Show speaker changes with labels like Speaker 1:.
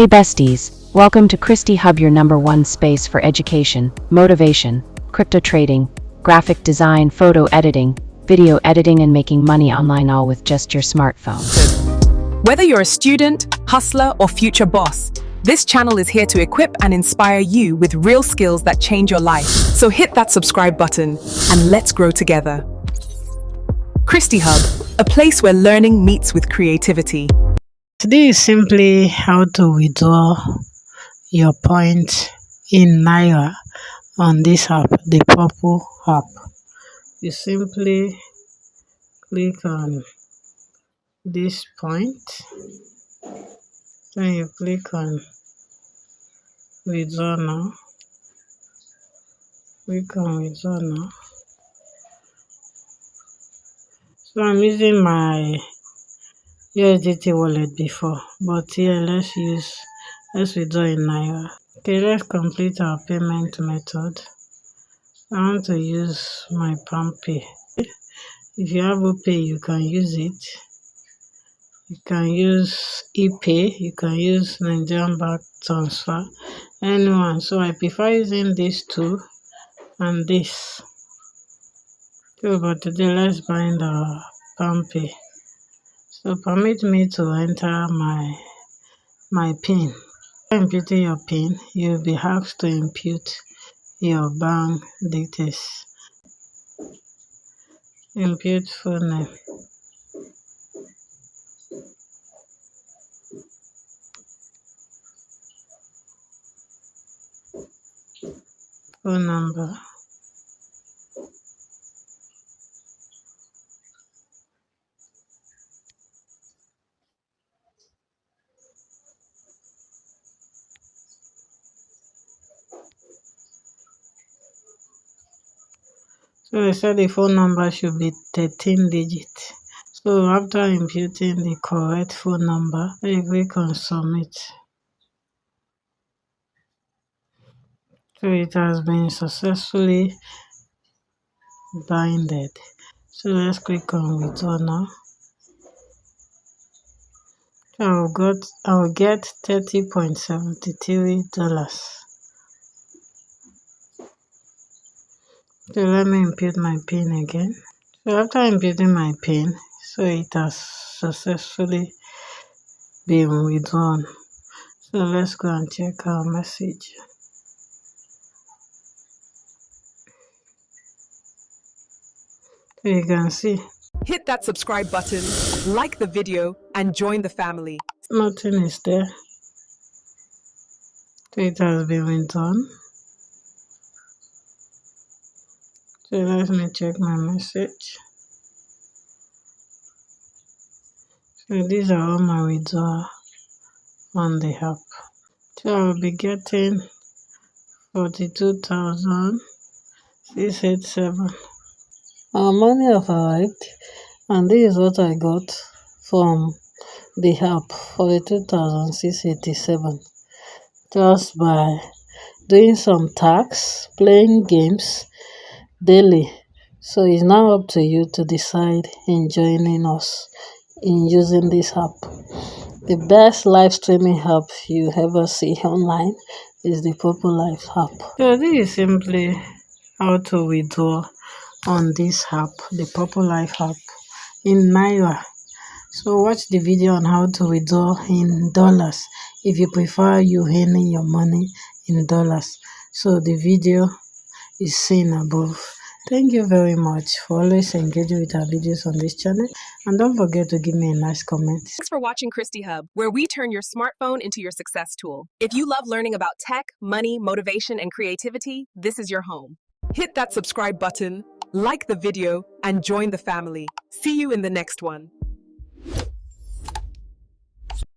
Speaker 1: Hey besties, welcome to Christy Hub, your #1 space for education, motivation, crypto trading, graphic design, photo editing, video editing, and making money online, all with just your smartphone.
Speaker 2: Whether you're a student, hustler, or future boss, this channel is here to equip and inspire you with real skills that change your life. So hit that subscribe button and let's grow together. Christy Hub, a place where learning meets with creativity.
Speaker 3: Today is simply how to withdraw your points in Naira on this app, the Poppo app. You simply click on this point, then you click on withdraw now. Click on withdraw now. So I'm using my USDT wallet before, but here let's withdraw in Naira. Okay, let's complete our payment method. I want to use my PalmPay. If you have OPay, you can use it. You can use ePay, you can use Nigerian bank transfer, anyone. So I prefer using these two and this. So but today let's bind our PalmPay. So permit me to enter my PIN. After imputing your PIN, you'll be asked to impute your bank details. Impute full name. Phone number. So they said the phone number should be 13 digits. So after imputing the correct phone number, you click on submit. So it has been successfully binded. So let's click on withdraw now. So I'll get $30.73. So let me impute my PIN again. So after imputing my PIN, so it has successfully been withdrawn. So let's go and check our message. So you can see
Speaker 2: Hit that subscribe button, like the video, and join the family.
Speaker 3: nothing is there. So it has been withdrawn. So let me check my message. So these are all my withdrawal on the app. So I'll be getting 42,687. Our money have arrived, and this is what I got from the app, 42,687, just by doing some tasks, playing games daily. So it's now up to you to decide in joining us in using this app. The best live streaming app you ever see online is the Poppo Live app. So this is simply how to withdraw on this app, the Poppo Live app, in Naira. So watch the video on how to withdraw in dollars if you prefer you earning your money in dollars. So the video is seen above. Thank you very much for always engaging with our videos on this channel, and don't forget to give me a nice comment.
Speaker 2: Thanks for watching Christy Hub, where we turn your smartphone into your success tool. If you love learning about tech, money, motivation, and creativity, this is your home. Hit that subscribe button, like the video, and join the family. See you in the next one.